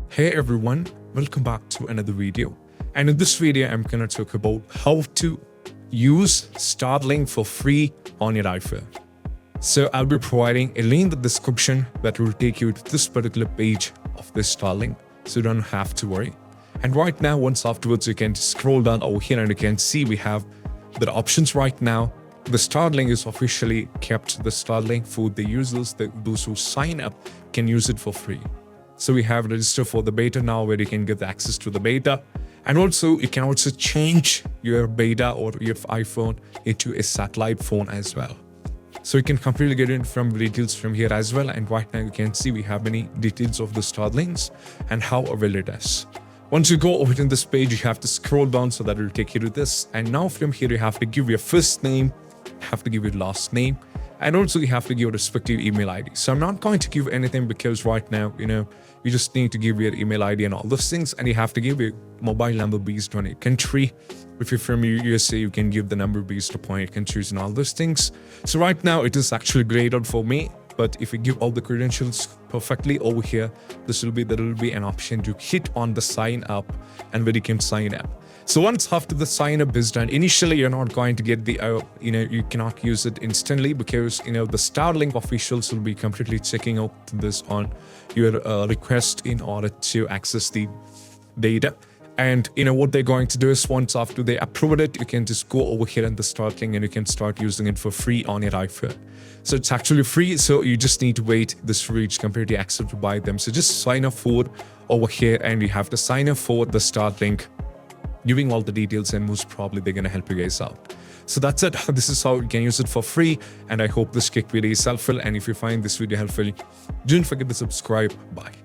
Hey everyone, welcome back to another video. And in this video, I'm gonna talk about how to use Starlink for free on your iPhone. So I'll be providing a link in the description that will take you to this particular page of this Starlink, so you don't have to worry. And right now, once afterwards, you can scroll down over here and you can see we have the options right now. The Starlink is officially kept. The Starlink for the users, those who sign up can use it for free. So we have registered for the beta now, where you can get access to the beta. And also you can also change your beta or your iPhone into a satellite phone as well. So you can completely get in from details from here as well. And right now you can see we have many details of the Starlinks and how well it is. Once you go over in this page, you have to scroll down, so that will take you to this. And now from here, you have to give your first name, have to give your last name, and also you have to give your respective email ID. So I'm not going to give anything because right now, you just need to give your email ID and all those things, and you have to give your mobile number based on your country. If you're from USA, you can give the number based upon your countries and all those things. So right now it is actually graded for me, but if you give all the credentials perfectly over here, there will be an option to hit on the sign up, and where you can sign up. So once after the sign up is done, initially you're not going to get the, you cannot use it instantly, because, the Starlink officials will be completely checking out this on your request in order to access the data. And what they're going to do is, once after they approve it, you can just go over here in the Starlink and you can start using it for free on your iPhone. So it's actually free, so you just need to wait this for it's completely accepted by them. So just sign up for over here, and you have to sign up for the Starlink, giving all the details, and most probably they're gonna help you guys out. So that's it. This is how you can use it for free, and I hope this quick video is helpful. And if you find this video helpful, don't forget to subscribe. Bye.